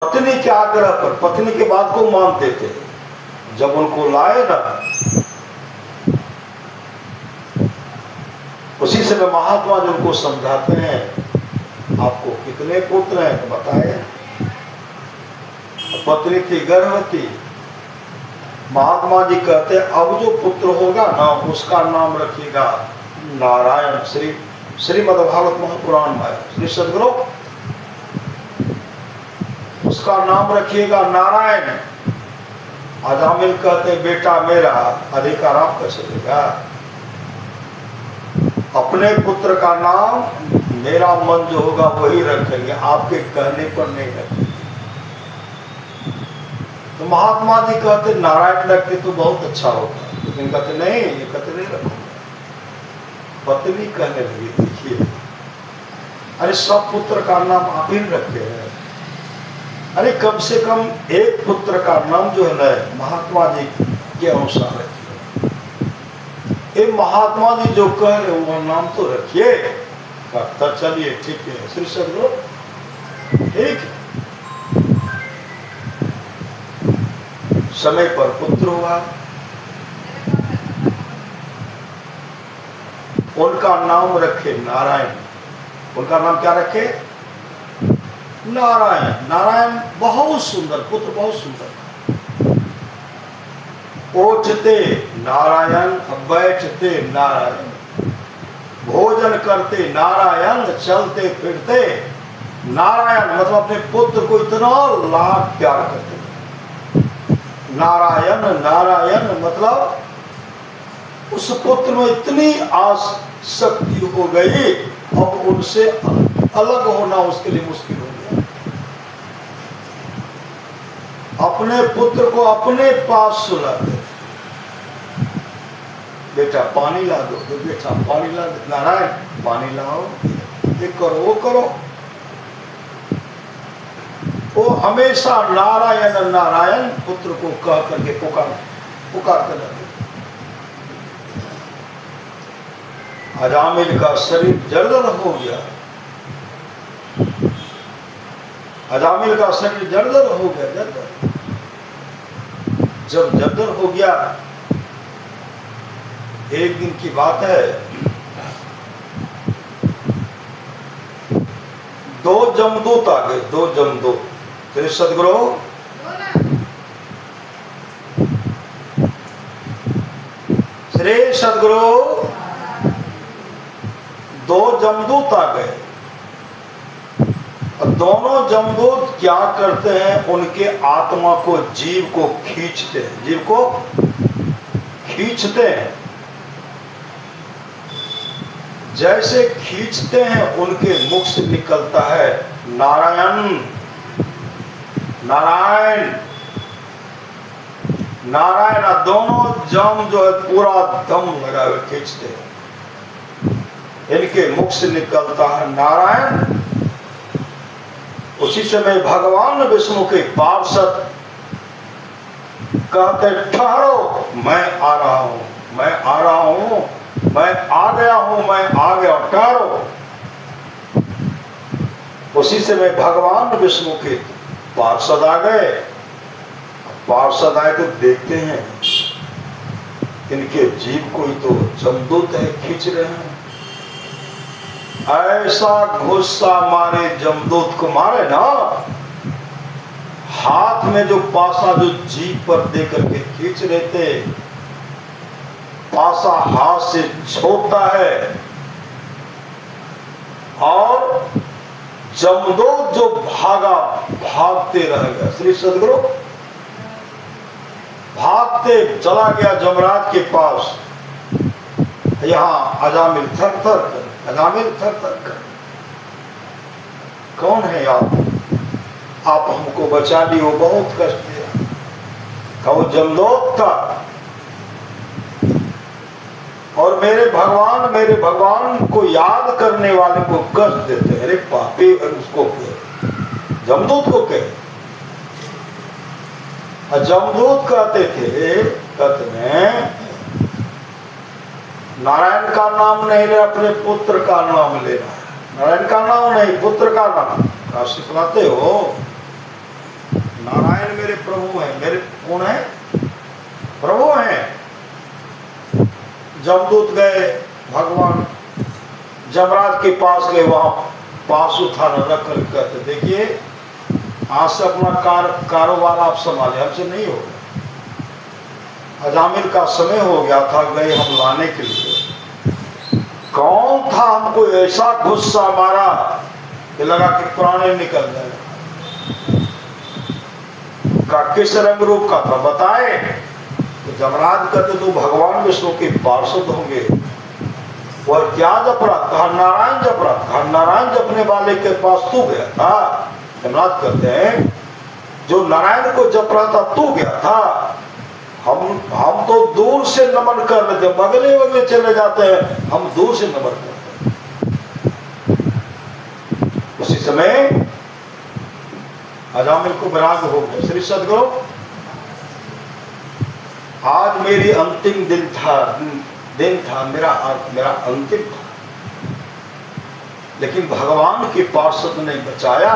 पत्नी के आग्रह पर पत्नी के बात को मानते थे। जब उनको लाए ना, उसी से महात्मा जी उनको समझाते हैं, आपको कितने पुत्र हैं तो बताए। पत्नी थी गर्भवती। महात्मा जी कहते अब जो पुत्र होगा ना उसका नाम रखिएगा नारायण। श्रीमद्भागवत महापुराण में श्री सद्गुरु, उसका नाम रखिएगा नारायण। अजामिल कहते बेटा मेरा अधिकार आपका चलेगा, अपने पुत्र का नाम मेरा मन जो होगा वही रखेंगे, आपके कहने पर नहीं रखेंगे। तो महात्मा जी कहते नारायण रखते तो बहुत अच्छा होगा, लेकिन कहते नहीं, ये कहते नहीं रखो। पत्नी कहने लगी देखिए, अरे सब पुत्र का नाम आप ही रखे हैं, अरे कम से कम एक पुत्र का नाम जो है ना महात्मा जी के अनुसार रखिए। ये महात्मा जी जो कह रहे वो नाम तो रखिए। तो चलिए ठीक है श्री सद्गुरु, ठीक। समय पर पुत्र हुआ, उनका नाम रखे नारायण। उनका नाम क्या रखे? नारायण। नारायण बहुत सुंदर पुत्र, बहुत सुंदर। उठते नारायण, बैठते नारायण, भोजन करते नारायण, चलते फिरते नारायण। मतलब अपने पुत्र को इतना लाड प्यार करते नारायण। नारायण मतलब उस पुत्र में इतनी आसक्ति हो गई, अब उनसे अलग होना उसके लिए मुश्किल हो गया। अपने पुत्र को अपने पास सुलाते, बेटा पानी ला दो, तो बेटा पानी ला दो, नारायण पानी लाओ, ये करो वो करो। वो हमेशा नारायण नारायण पुत्र को कह करके पुकारते रहते। अजामिल का शरीर जर्जर हो गया, अजामिल का शरीर जर्जर हो गया। जर्जर जब जर्जर हो गया, एक दिन की बात है, दो जमदूत आ गए, दो जमदूत। श्री सद्गुरु श्री सद्गुरु, दो जमदूत आ गए। और दोनों जमदूत क्या करते हैं, उनके आत्मा को, जीव को खींचते हैं, जीव को खींचते हैं। जैसे खींचते हैं उनके मुख से निकलता है नारायण नारायण नारायण। दोनों जम जो है पूरा दम लगा हुए खींचते हैं, इनके मुख से निकलता है नारायण। उसी समय भगवान विष्णु के पार्षद कहते ठहरो, मैं आ रहा हूं, मैं आ रहा हूं, मैं आ गया हूं, मैं आ गया, ठहरो। उसी समय भगवान विष्णु के पार्षद आ गए। पार्षद आए तो देखते हैं इनके जीव को ही तो जमदूत है खींच रहे हैं। ऐसा गुस्सा मारे जमदूत को, मारे ना, हाथ में जो पासा जो जीभ पर दे करके खींच रहे थे, पासा हाथ से छोड़ता है और जमदूत जो भागा, भागते रह गया। श्री सद्गुरु भागते चला गया जमराज के पास। यहाँ अजामिल थर थर कर, अजामिल थर थर कर, कौन है आप हमको बचा ली, वो बहुत कष्ट दिया था, वो जमदूत था। और मेरे भगवान को याद करने वाले को कष्ट देते हैं। अरे पापी, उसको जमदूत को कहे। जमदूत कहते थे, कहते हैं नारायण का नाम नहीं ले, अपने पुत्र का नाम लेना। नारायण का नाम नहीं, पुत्र का नाम। आप सिखलाते हो मेरे प्रभु हैं। मेरे कौन है? प्रभु हैं। जमदूत गए, भगवान जमराज के पास गए, वहां पास उठाना रख कर कहते देखिए आज से अपना कारोबार आप संभाले, हमसे नहीं होगा। अजामिल का समय हो गया था, गए हम लाने के लिए। कौन था हमको ऐसा गुस्सा मारा कि लगा कि प्राण निकल जाएगा। का किस रंग रूप का था बताए? तो जमराज कहते तो भगवान विष्णु के पार्षद होंगे। वह क्या जप रहा? कहा नारायण जप रहा। कहा नारायण जपने वाले के पास तू गया था? जमराज कहते हैं जो नारायण को जप रहा था तू गया था। हम तो दूर से नमन कर रहे थे, बगले बगले चले जाते हैं, हम दूर से नमन करते हैं। उसी समय अजामिल को वैराग्य हो गया। श्री सद्गुरु आज मेरी अंतिम दिन था, मेरा अंतिम था, लेकिन भगवान के पार्षद ने बचाया।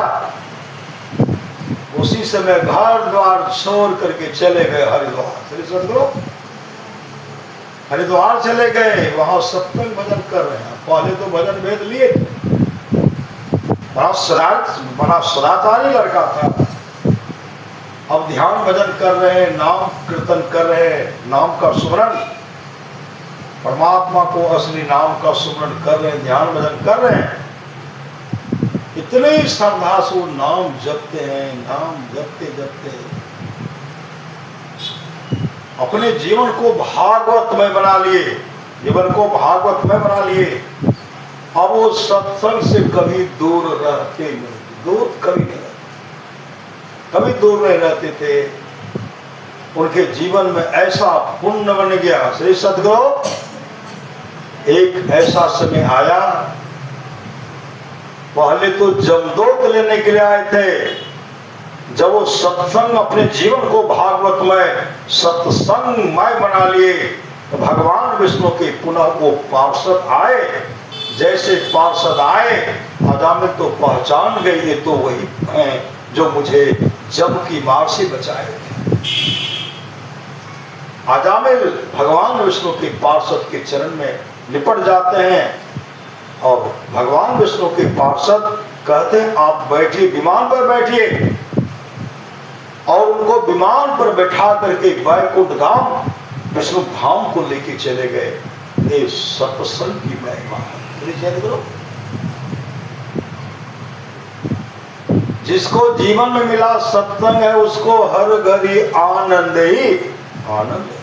उसी समय घर द्वार छोड़ करके चले गए हरिद्वार। श्री सद्गुरु हरिद्वार चले गए, वहां सत्संग भजन कर रहे हैं। पहले तो भजन भेद लिए थे, बड़ा सदाचारी लड़का था। अब ध्यान भजन कर रहे हैं, नाम कीर्तन कर रहे हैं, नाम का सुमरन, परमात्मा को असली नाम का सुमरन कर रहे हैं, ध्यान भजन कर रहे हैं। इतने श्रद्धा से वो नाम जपते हैं, नाम जपते जपते अपने जीवन को भागवतमय बना लिए, जीवन को भागवतमय बना लिए। अब वो सत्संग से कभी दूर रहते नहीं, दूर कभी नहीं रहते, कभी दूर नहीं रहते थे। उनके जीवन में ऐसा पुण्य बन गया। श्री सद्गुरु एक ऐसा समय आया, पहले तो जमदूत लेने के लिए आए थे। जब वो सत्संग अपने जीवन को भागवतमय सत्संगमय बना लिए तो भगवान विष्णु के पुनः वो पार्षद आए। जैसे पार्षद आए अजामिल तो पहचान गए ये तो वही हैं जो मुझे जम की मार से बचाए थे। अजामिल भगवान विष्णु के पार्षद के चरण में लिपट जाते हैं और भगवान विष्णु के पार्षद कहते हैं आप बैठिए, विमान पर बैठिए। और उनको विमान पर बैठा करके वैकुंठ धाम विष्णु धाम को लेके चले गए। ये सत्संग की महिमा है। जिसको जीवन में मिला सत्संग है उसको हर घड़ी आनंद ही आनंद है।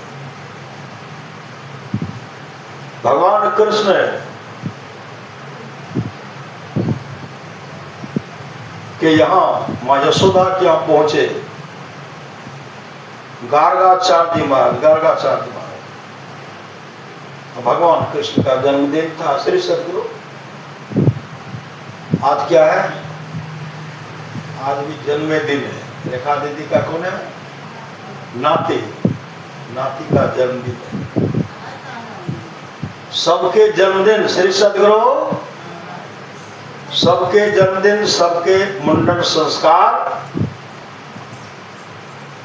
भगवान कृष्ण के यहाँ मां यशोदा के यहाँ पहुंचे। गार्गाचार्य महाराज भगवान कृष्ण का जन्मदिन था। श्री सद्गुरु आज क्या है? आज भी जन्मदिन है। रेखा दीदी का कौन है? नाती का जन्मदिन है। सबके जन्मदिन श्री सद्गुरु, सबके जन्मदिन, सबके मुंडन संस्कार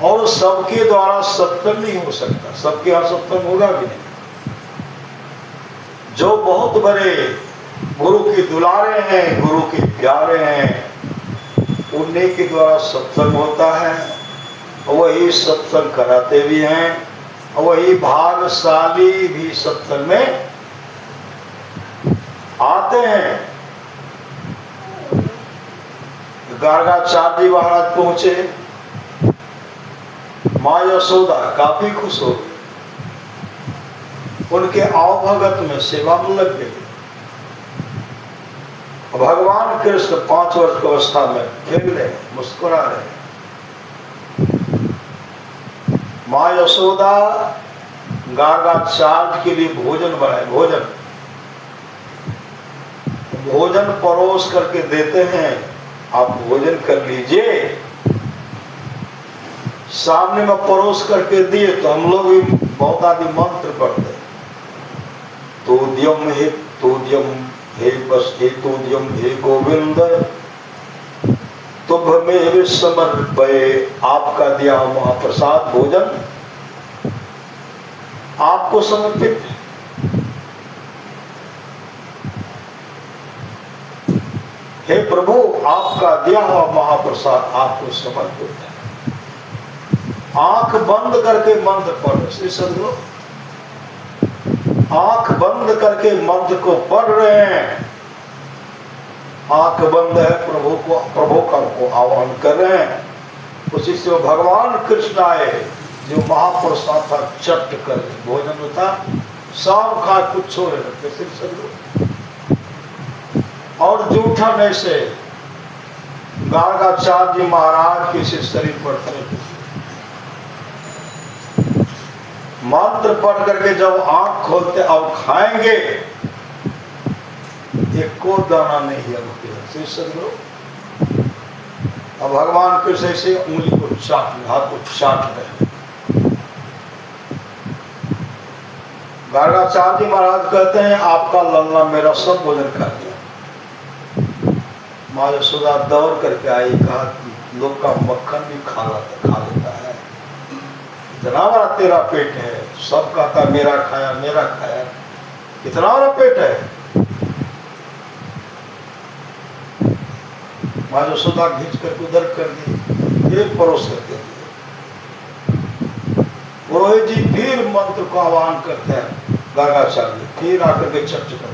और सबके द्वारा सत्संग नहीं हो सकता। सबके यहाँ सत्संग होगा भी नहीं। जो बहुत बड़े गुरु के दुलारे हैं, गुरु के प्यारे हैं, उन्हीं के द्वारा सत्संग होता है। वही सत्संग कराते भी हैं, वही भागशाली भी सत्संग में आते हैं। गार्गाचार्य महाराज पहुंचे, मां यशोदा काफी खुश हो गई। उनके आवभगत में सेवा में लग गई। भगवान कृष्ण 5 वर्ष की अवस्था में खेल रहे, मुस्कुरा रहे। मां यशोदा गार्गाचार्य के लिए भोजन बनाए। भोजन परोस करके देते हैं, आप भोजन कर लीजिए। सामने में परोस करके दिए तो हम लोग भी बहुत आदमी मंत्र पढ़ते, तोद्यम हे बस हे तोद्यम हे गोविंद, तुभमेव समर्पये, आपका दिया महाप्रसाद भोजन आपको समर्पित है। हे प्रभु, आपका दिया हुआ महाप्रसाद आपको समर्पित है। आंख बंद करके मंत्र पढ़, श्री सदगुरु आंख बंद करके मंत्र को पढ़ रहे हैं। आंख बंद है, प्रभु को आह्वान कर रहे हैं। उसी से वो भगवान कृष्ण आए जो महाप्रसाद था, चट कर भोजन होता सब खा कुछ छोड़े रखते श्री सदगुरु। और जूठा में से गार्गाचार्य जी महाराज के शरीर पर मंत्र पढ़ करके जब आंख खोलते अब खाएंगे, एक को दाना नहीं है श्री सदगुरु। अब भगवान कृष्ण से उंगली को चाट, हाथ को चाट रहे। गार्गाचार्य जी महाराज कहते हैं आपका लल्ला मेरा सब भोजन खा दिया। माँ यशोदा दौड़ करके आई, कहा लोग का मक्खन भी खा लेता है, इतना बड़ा तेरा पेट है। सब कहता मेरा खाया मेरा खाया, कितना बड़ा पेट है। माँ यशोदा घींच कर उधर कर दी, एक परोस करके दिए। पुरोहित जी फिर मंत्र को आह्वान करते हैं, गार्गाचार्य फिर आकर के चट कर देते,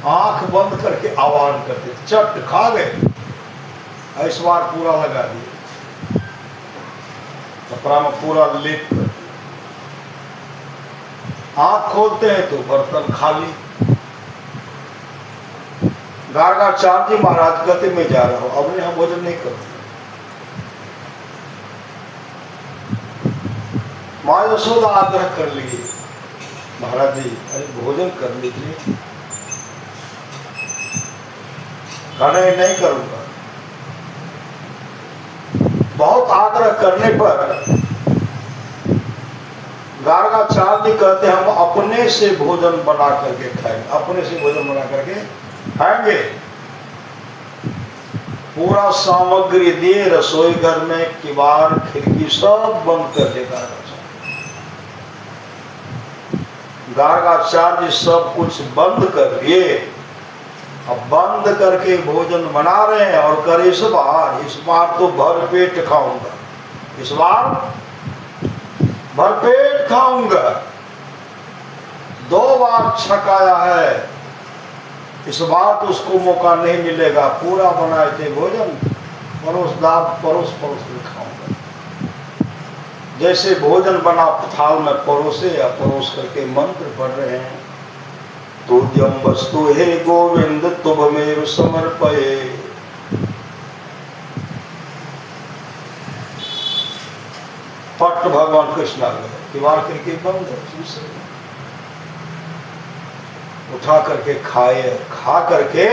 आंख बंद करके आह्वान करते, चट खा गए। इस बार पूरा लगा दिए, कपड़ा में पूरा लेप कर। आंख खोलते हैं तो बर्तन खाली। गार्गाचार्य जी महाराज कहते मैं जा रहा हूं, अब यहां भोजन नहीं करूंगा। माँ यशोदा आग्रह कर ली, महाराज जी अरे भोजन कर लीजिए। नहीं करूंगा। बहुत आग्रह करने पर गार्गाचार्य जी कहते हम अपने से भोजन बना करके खाएंगे, अपने से भोजन बना करके खाएंगे। पूरा सामग्री दिए, रसोई घर में किवाड़ खिड़की सब बंद कर देगा। गार्गाचार्य जी सब कुछ बंद कर दिए। अब बंद करके भोजन बना रहे हैं और करे इस बार तो भर पेट खाऊंगा, इस बार भर पेट खाऊंगा। 2 बार छकाया है, इस बार तो उसको मौका नहीं मिलेगा। पूरा बनाए थे भोजन, परोस के खाऊंगा। जैसे भोजन बना थाल में परोसे या परोस करके मंत्र पढ़ रहे हैं, तुद्यम वस्तु हे गोविंद तुभमेव समर्पये। पट भगवान कृष्ण आ गए, किवाड़ करके बंद है। उठा करके खाए, खा करके